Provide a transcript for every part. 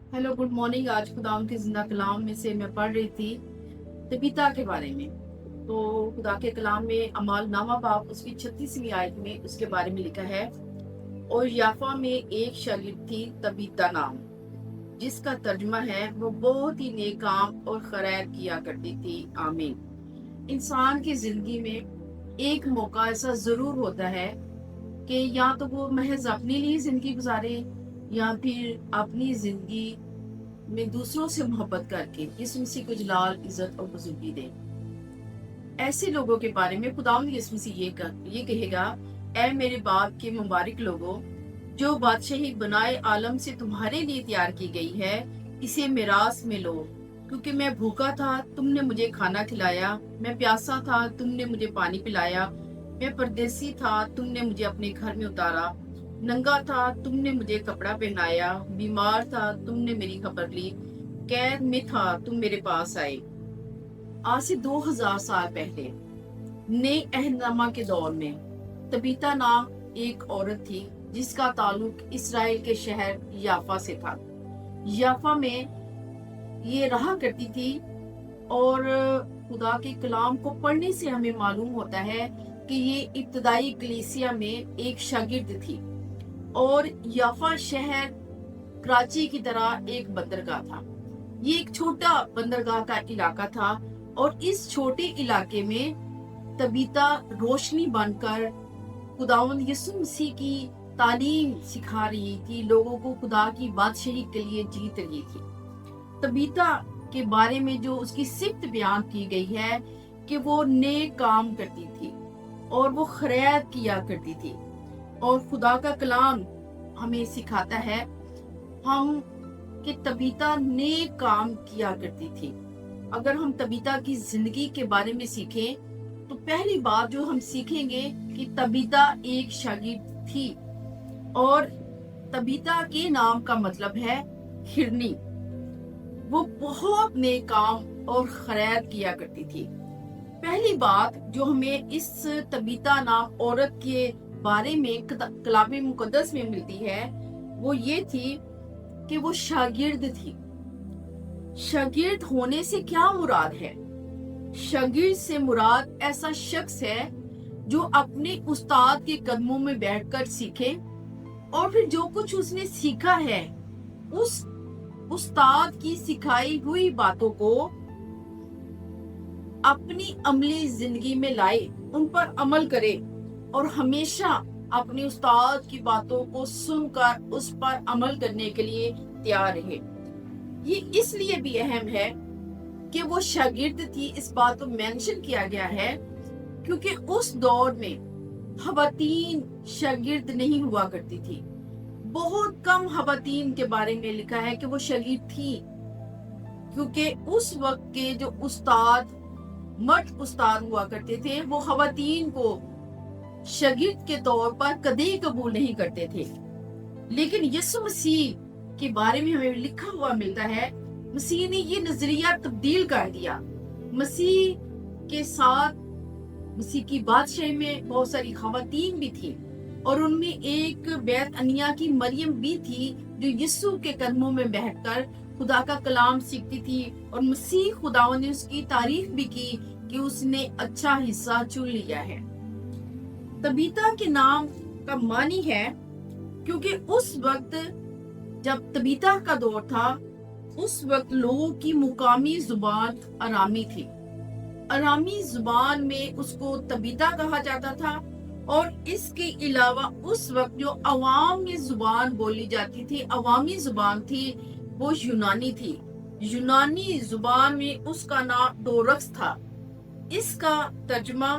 Hello, good morning. आज खुदा के जिंदा कलाम में से मैं पढ़ रही थी तबीता के बारे में। तो खुदा के कलाम में अमाल नामा बाब उसकी 36वीं आयत में उसके बारे में लिखा है। और याफा में एक शागिर्द थी तबीता नाम, जिसका तर्जुमा है वो बहुत ही नेक काम और खैर किया करती थी। आमीन। इंसान की जिंदगी में एक मौका ऐसा जरूर होता है कि या तो वो महज अपने लिए जिंदगी गुजारे या फिर अपनी जिंदगी में दूसरों से मोहब्बत करके यीशु मसीह को जलाल, इज्जत और बुजुर्गी दे। ऐसे लोगों के बारे में खुदावंद यीशु मसीह ये कहेगा, ऐ मेरे बाप के मुबारक लोगों, जो बादशाही बनाए आलम से तुम्हारे लिए तैयार की गई है, इसे मिरास में लो। क्योंकि मैं भूखा था, तुमने मुझे खाना खिलाया, मैं प्यासा था, तुमने मुझे पानी पिलाया, मैं परदेसी था, तुमने मुझे अपने घर में उतारा, नंगा था, तुमने मुझे कपड़ा पहनाया, बीमार था, तुमने मेरी खबर ली, कैद में था, तुम मेरे पास आए। आज से 2000 साल पहले नए अहदनामा के दौर में तबीता नाम एक औरत थी, जिसका ताल्लुक इसराइल के शहर याफा से था। याफा में ये रहा करती थी और खुदा के कलाम को पढ़ने से हमें मालूम होता है कि ये इब्तदाई कलीसिया में एक शागिर्द थी। और याफा शहर कराची की तरह एक बंदरगाह था। ये एक छोटा बंदरगाह का इलाका था और इस छोटे इलाके में तबीता रोशनी बनकर खुदावंद यीशु मसीह की तालीम सिखा रही थी, लोगों को खुदा की बादशाही के लिए जीत रही थी। तबीता के बारे में जो उसकी सिफ्त बयान की गई है कि वो नेक काम करती थी और वो खैर किया करती थी। और खुदा का कलाम हमें सिखाता है हम कि तबीता नेक काम किया करती थी। अगर हम तबीता की जिंदगी के बारे में सीखें तो पहली बात जो हम सीखेंगे कि तबीता एक शागिर्द थी और तबीता के नाम का मतलब है हिरनी। वो बहुत नेक काम और खैर किया करती थी। पहली बात जो हमें इस तबीता नाम औरत के बारे में कलाम मुकद्दस में मिलती है वो ये थी कि वो शागिर्द थी। शागिर्द होने से क्या मुराद है? शागिर्द से मुराद ऐसा शख्स है जो अपने उस्ताद के कदमों में बैठकर सीखे और फिर जो कुछ उसने सीखा है उस उस्ताद की सिखाई हुई बातों को अपनी अमली जिंदगी में लाए, उन पर अमल करे और हमेशा अपने उस्ताद की बातों को सुनकर उस पर अमल करने के लिए तैयार रहे। ये इसलिए भी अहम है कि वो शागिर्द थी। इस बात को मेंशन किया गया है क्योंकि उस दौर में खवातीन शागिर्द नहीं हुआ करती थी। बहुत कम खवातीन के बारे में लिखा है कि वो शागिर्द थी, क्योंकि उस वक्त के जो उस्ताद मर्द उस्ताद हुआ करते थे वो खवातीन को शागिर्द के तौर पर कभी कबूल नहीं करते थे। लेकिन यीशु मसीह के बारे में हमें लिखा हुआ मिलता है, मसीह ने ये नजरिया तब्दील कर दिया। मसीह के साथ मसीह की बादशाही में बहुत सारी खवातीन भी थी और उनमें एक बैत अनिया की मरियम भी थी जो यीशु के कदमों में बैठकर खुदा का कलाम सीखती थी। और मसीह खुदावन ने उसकी तारीफ भी की कि उसने अच्छा हिस्सा चुन लिया है। तबीता के नाम का मानी है क्योंकि उस वक्त जब तबीता का दौर था उस वक्त लोगों की मुकामी जुबान अरामी थी। अरामी जुबान में उसको तबीता कहा जाता था और इसके अलावा उस वक्त जो अवामी जुबान बोली जाती थी, अवामी जुबान थी, वो यूनानी थी। यूनानी जुबान में उसका नाम डोरक्स था। इसका तर्जुमा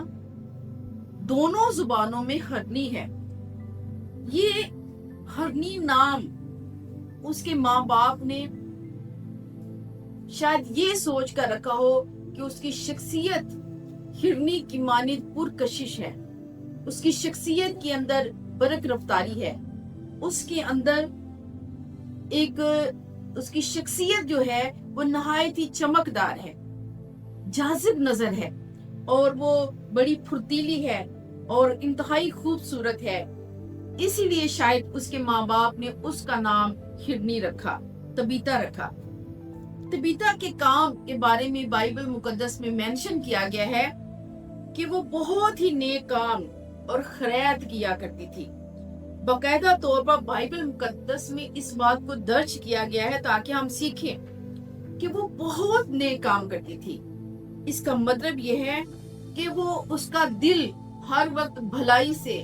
दोनों जुबानों में हरनी है। ये हरनी नाम उसके माँ बाप ने शायद ये सोच कर रखा हो कि उसकी शख्सियत हिरनी की मानिद पुरकशिश है, उसकी शख्सियत के अंदर बरक रफ्तारी है, उसके अंदर एक उसकी शख्सियत जो है वो नहायत ही चमकदार है, जाजिब नजर है और वो बड़ी फुर्तीली है और इंतहाई खूबसूरत है। इसीलिए शायद उसके माँ बाप ने उसका नाम हिरनी रखा। तबीता रखा। तबीता के काम के बारे में बाइबल मुकद्दस में मेंशन किया गया है कि वो बहुत ही नेक काम और खैरात किया करती थी। बाकायदा तौर पर बाइबल मुकद्दस में इस बात को दर्ज किया गया है ताकि हम सीखें कि वो बहुत नेक काम करती थी। इसका मतलब ये है कि वो उसका दिल हर वक्त भलाई से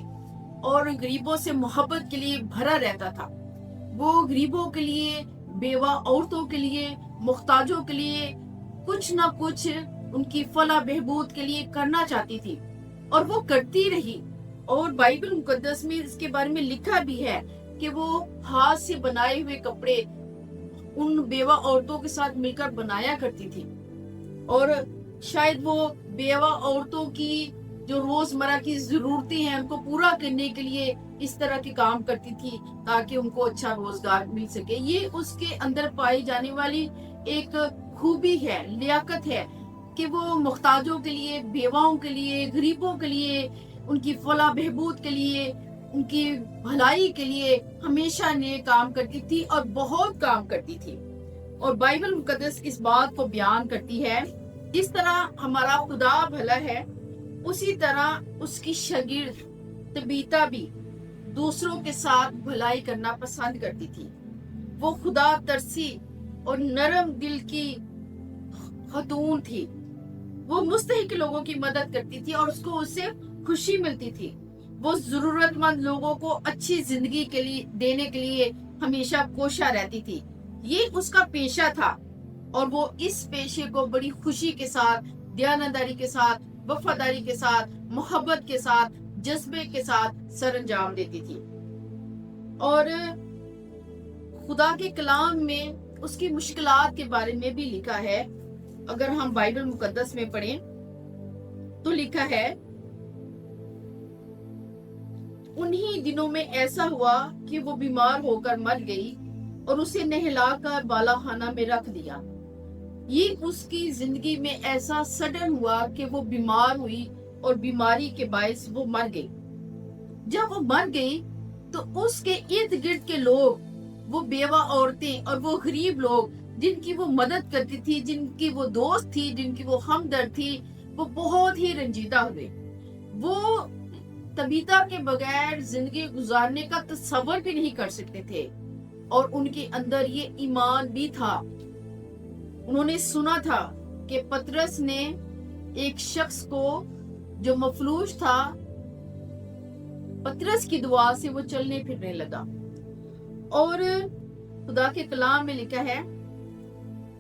और गरीबों से मोहब्बत के लिए भरा रहता था। वो गरीबों के लिए, बेवा औरतों के लिए, मुख्ताजों के लिए कुछ ना कुछ उनकी फलाह बहबूद के लिए करना चाहती थी और वो करती रही। और बाइबल मुकद्दस में इसके बारे में लिखा भी है कि वो हाथ से बनाए हुए कपड़े उन बेवा औरतों के साथ मिलकर बनाया करती थी और शायद वो बेवा औरतों की जो रोजमर्रा की जरूरतें हैं उनको पूरा करने के लिए इस तरह के काम करती थी ताकि उनको अच्छा रोजगार मिल सके। ये उसके अंदर पाई जाने वाली एक खूबी है, लियाकत है कि वो मुख्ताजों के लिए, बेवाओं के लिए, गरीबों के लिए, उनकी फलाह बहबूद के लिए, उनकी भलाई के लिए हमेशा नेक काम करती थी और बहुत काम करती थी। और बाइबल मुकद्दस इस बात को बयान करती है, इस तरह हमारा खुदा भला है उसी तरह उसकी शागिर्द तबीता भी दूसरों के साथ भलाई करना पसंद करती थी। वो खुदा तरसी और नरम दिल की खतून थी। वो मुस्तहिक लोगों की मदद करती थी और उसको उससे खुशी मिलती थी। वो जरूरतमंद लोगों को अच्छी जिंदगी के लिए देने के लिए हमेशा कोशा रहती थी। ये उसका पेशा था और वो इस पेशे को बड़ी खुशी के साथ, दयानतदारी के साथ, वफादारी के साथ, मोहब्बत के साथ, जज्बे के साथ सरअंजाम देती थी। और खुदा के कलाम में उसकी मुश्किलात के बारे में भी लिखा है। अगर हम बाइबल मुकद्दस में पढ़ें तो लिखा है, उन्हीं दिनों में ऐसा हुआ कि वो बीमार होकर मर गई और उसे नहलाकर बालाखाना में रख दिया। ये उसकी जिंदगी में ऐसा सडन हुआ कि वो बीमार हुई और बीमारी के बायस वो मर गई। जब वो मर गई तो उसके इर्द गिर्द के लोग, वो बेवा औरतें और वो गरीब लोग जिनकी वो मदद करती थी, जिनकी वो दोस्त थी, जिनकी वो हमदर्द थी, वो बहुत ही रंजीदा हुए। वो तबीता के बगैर जिंदगी गुजारने का तस्वर भी नहीं कर सकते थे और उनके अंदर ये ईमान भी था। उन्होंने सुना था कि पतरस ने एक शख्स को जो मफलूज था, पतरस की दुआ से वो चलने फिरने लगा। और खुदा के कलाम में लिखा है,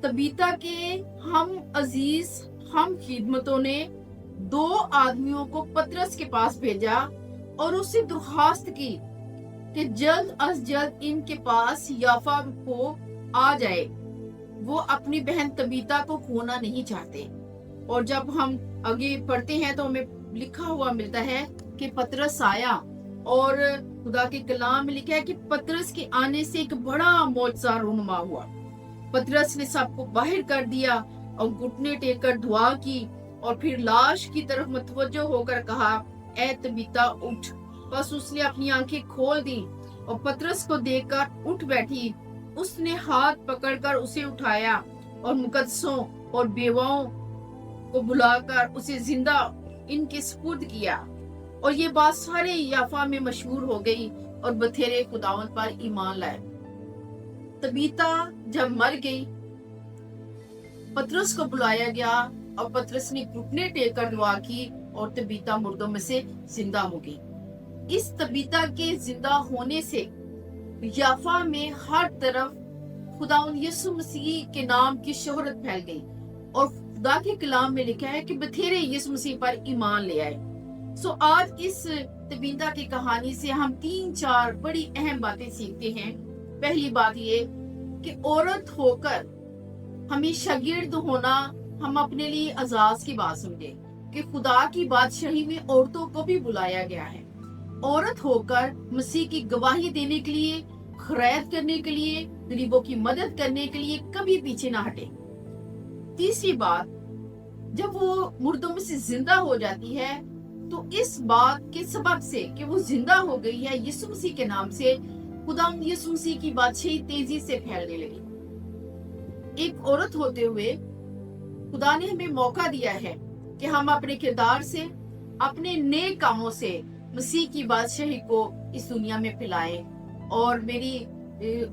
तबीता के हम अजीज हम खिदमतों ने 2 आदमियों को पतरस के पास भेजा और उससे दरख्वास्त की कि जल्द अज जल्द इनके पास याफा को आ जाए। वो अपनी बहन तबीता को खोना नहीं चाहते। और जब हम आगे पढ़ते हैं तो हमें लिखा हुआ मिलता है कि पतरस आया और खुदा के कलाम में लिखा है कि पतरस के आने से एक बड़ा मौजज़ा रूनुमा हुआ। पतरस ने सबको बाहर कर दिया और घुटने टेक कर दुआ की और फिर लाश की तरफ मुतवज्जो होकर कहा, ए तबीता उठ। बस उसने अपनी आंखें खोल दी और पतरस को देखकर उठ बैठी। उसने हाथ पकड़कर उसे उठाया और मुकद्दसों और बेवाओं को बुलाकर उसे जिंदा इनके सुपुर्द किया। और ये बात सारे याफा में मशहूर हो गई और बथेरे खुदावंद पर ईमान लाए। तबीता जब मर गई, पतरस को बुलाया गया और पतरस ने घुटने टेक कर दुआ की और तबीता मुर्दों में से जिंदा हो गई। इस तबीता के जिंदा होने से याफा में हर तरफ खुदावंद यीशु मसीह के नाम की शोहरत फैल गई और खुदा के कलाम में लिखा है कि बथेरे यीशु मसीह पर ईमान ले आए। आज इस तबीता की कहानी से हम 3-4 बड़ी अहम बातें सीखते हैं। पहली बात ये कि औरत होकर हमें शागिर्द होना हम अपने लिए अजाज की बात समझे कि खुदा की बादशाही में औरतों को भी बुलाया गया है। औरत होकर मसीह की गवाही देने के लिए, खैरात करने के लिए, गरीबों की मदद करने के लिए कभी पीछे ना हटे। तीसरी बात, जब वो मुर्दों में से जिंदा हो जाती है तो इस बात के सबब से कि वो जिंदा हो गई है यीशु मसीह के नाम से, खुदा यीशु मसीह की बादशाही तेजी से फैलने लगी। ایک عورت ہوتے ہوئے خدا نے ہمیں موقع دیا ہے کہ ہم اپنے کردار سے، اپنے نیک کاموں سے مسیح کی بادشاہی کو اس دنیا میں پھیلائیں۔ اور میری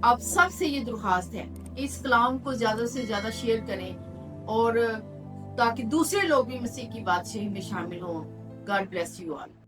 آپ سب سے یہ درخواست ہے کہ اس کلام کو زیادہ سے زیادہ شیئر کریں، اور تاکہ دوسرے لوگ بھی مسیح کی بادشاہی میں شامل ہوں۔ God bless you all.